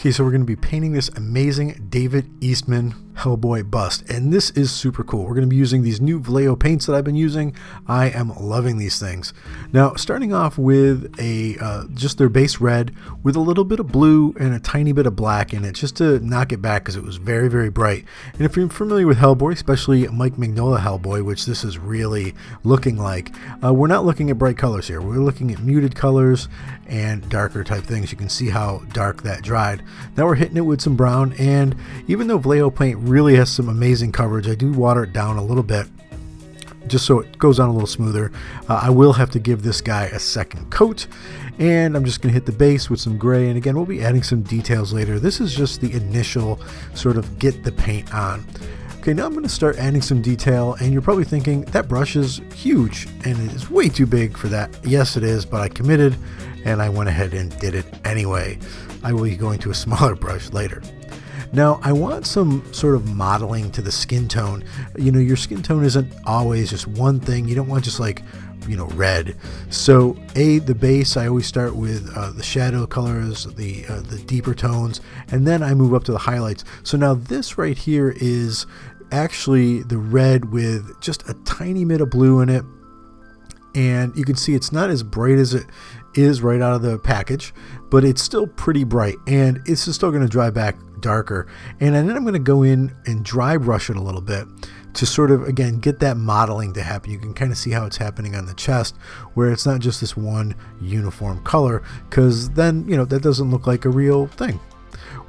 Okay, so we're going to be painting this amazing David Eastman Hellboy bust, and this is super cool. We're going to be using these new Vallejo paints that I've been using. I am loving these things. Now, starting off with just their base red with a little bit of blue and a tiny bit of black in it, just to knock it back because it was very, very bright. And if you're familiar with Hellboy, especially Mike Mignola Hellboy, which this is really looking like, we're not looking at bright colors here. We're looking at muted colors and darker type things. You can see how dark that dried. Now we're hitting it with some brown, and even though Vallejo paint really has some amazing coverage, I do water it down a little bit just so it goes on a little smoother. I will have to give this guy a second coat, and I'm just going to hit the base with some gray, and again we'll be adding some details later. This is just the initial sort of get the paint on. Okay, now I'm going to start adding some detail, and you're probably thinking that brush is huge and it is way too big for that. Yes, it is, but I committed and I went ahead and did it anyway. I will be going to a smaller brush later. Now, I want some sort of modeling to the skin tone. You know, your skin tone isn't always just one thing. You don't want just like, you know, red. So the base, I always start with the shadow colors, the deeper tones, and then I move up to the highlights. So now this right here is actually the red with just a tiny bit of blue in it. And you can see it's not as bright as it is right out of the package, but it's still pretty bright, and it's just still going to dry back darker. And then I'm going to go in and dry brush it a little bit to sort of, again, get that modeling to happen. You can kind of see how it's happening on the chest, where it's not just this one uniform color, because then, you know, that doesn't look like a real thing.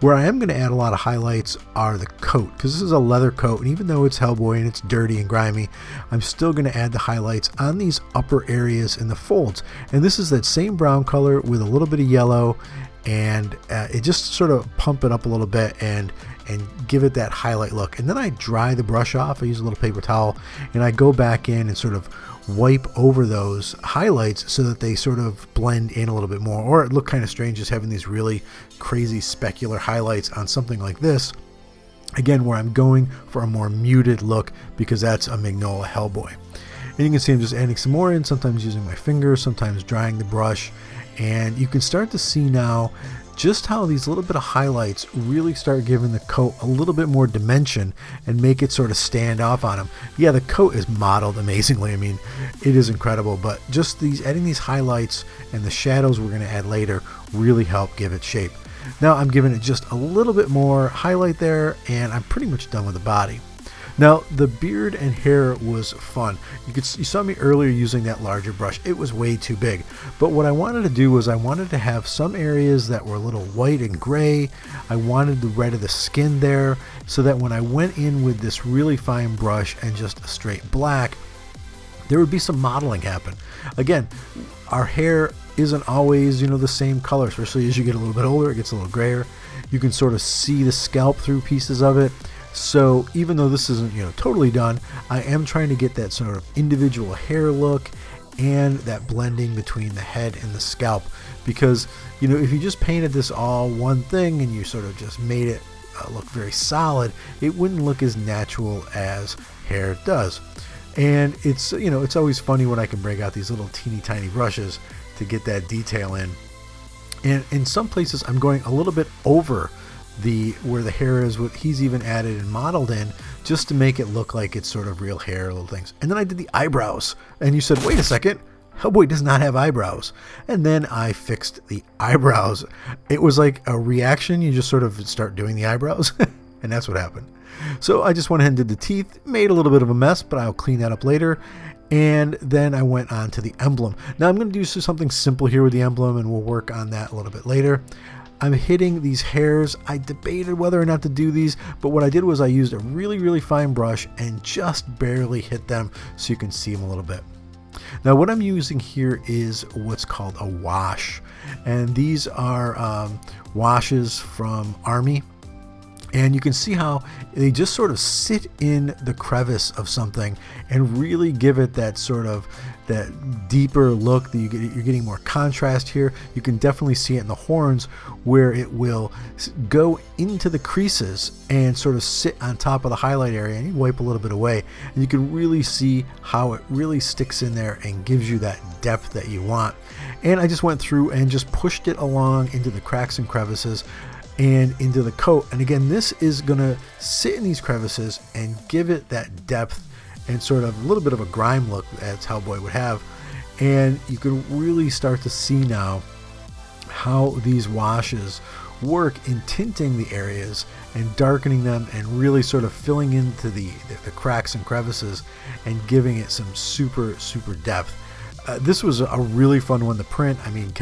Where I am going to add a lot of highlights are the coat, because this is a leather coat, and even though it's Hellboy and it's dirty and grimy, I'm still going to add the highlights on these upper areas in the folds. And this is that same brown color with a little bit of yellow, and it just sort of pump it up a little bit and give it that highlight look. And then I dry the brush off. I use a little paper towel, and I go back in and sort of wipe over those highlights so that they sort of blend in a little bit more, or it look kind of strange just having these really crazy specular highlights on something like this, again, where I'm going for a more muted look because that's a Mignola Hellboy. And you can see I'm just adding some more in, sometimes using my finger, sometimes drying the brush, and you can start to see now just how these little bit of highlights really start giving the coat a little bit more dimension and make it sort of stand off on them. Yeah, the coat is modeled amazingly. I mean, it is incredible, but just adding these highlights and the shadows we're going to add later really help give it shape. Now I'm giving it just a little bit more highlight there, and I'm pretty much done with the body. Now, the beard and hair was fun. You saw me earlier using that larger brush. It was way too big. But what I wanted to do was I wanted to have some areas that were a little white and gray. I wanted the red of the skin there, so that when I went in with this really fine brush and just a straight black, there would be some modeling happen. Again, our hair isn't always, you know, the same color, especially as you get a little bit older, it gets a little grayer. You can sort of see the scalp through pieces of it. So even though this isn't, you know, totally done, I am trying to get that sort of individual hair look and that blending between the head and the scalp, because, you know, if you just painted this all one thing and you sort of just made it look very solid, it wouldn't look as natural as hair does. And it's, you know, it's always funny when I can break out these little teeny tiny brushes to get that detail in. And in some places I'm going a little bit over where the hair is, what he's even added and modeled in, just to make it look like it's sort of real hair, little things. And then I did the eyebrows, and you said, wait a second, Hellboy does not have eyebrows. And then I fixed the eyebrows. It was like a reaction. You just sort of start doing the eyebrows and that's what happened. So I just went ahead and did the teeth, made a little bit of a mess, but I'll clean that up later. And then I went on to the emblem. Now I'm going to do something simple here with the emblem, and we'll work on that a little bit later. I'm hitting these hairs. I debated whether or not to do these, but what I did was I used a really, really fine brush and just barely hit them so you can see them a little bit. Now what I'm using here is what's called a wash, and these are washes from Army. And you can see how they just sort of sit in the crevice of something and really give it that sort of that deeper look that you're getting more contrast here. You can definitely see it in the horns where it will go into the creases and sort of sit on top of the highlight area, and you wipe a little bit away and you can really see how it really sticks in there and gives you that depth that you want. And I just went through and just pushed it along into the cracks and crevices. and into the coat. And again, this is gonna sit in these crevices and give it that depth and sort of a little bit of a grime look as Hellboy would have. And you can really start to see now how these washes work in tinting the areas and darkening them and really sort of filling into the cracks and crevices and giving it some super depth. This was a really fun one to print. I mean,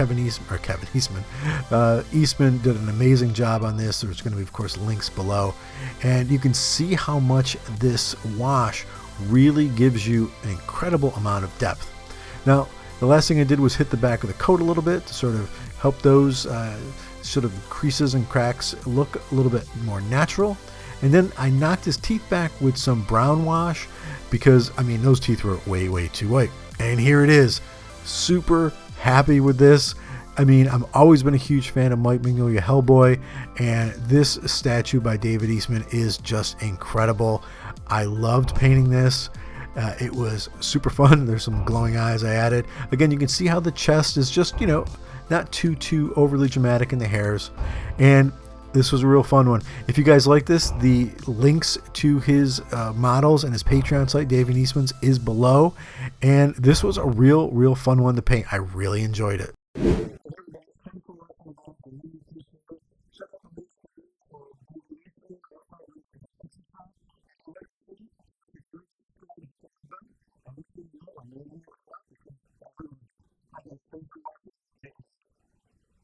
Eastman did an amazing job on this. There's going to be, of course, links below, and you can see how much this wash really gives you an incredible amount of depth. Now, the last thing I did was hit the back of the coat a little bit to sort of help those sort of creases and cracks look a little bit more natural. And then I knocked his teeth back with some brown wash because, I mean, those teeth were way too white. And here it is. Super happy with this. I mean, I've always been a huge fan of Mike Mignola Hellboy, and this statue by David Eastman is just incredible. I loved painting this. It was super fun. There's some glowing eyes I added. Again, you can see how the chest is just, you know, not too overly dramatic in the hairs. And this was a real fun one. If you guys like this, the links to his models and his Patreon site, David Eastman's, is below. And this was a real fun one to paint. I really enjoyed it.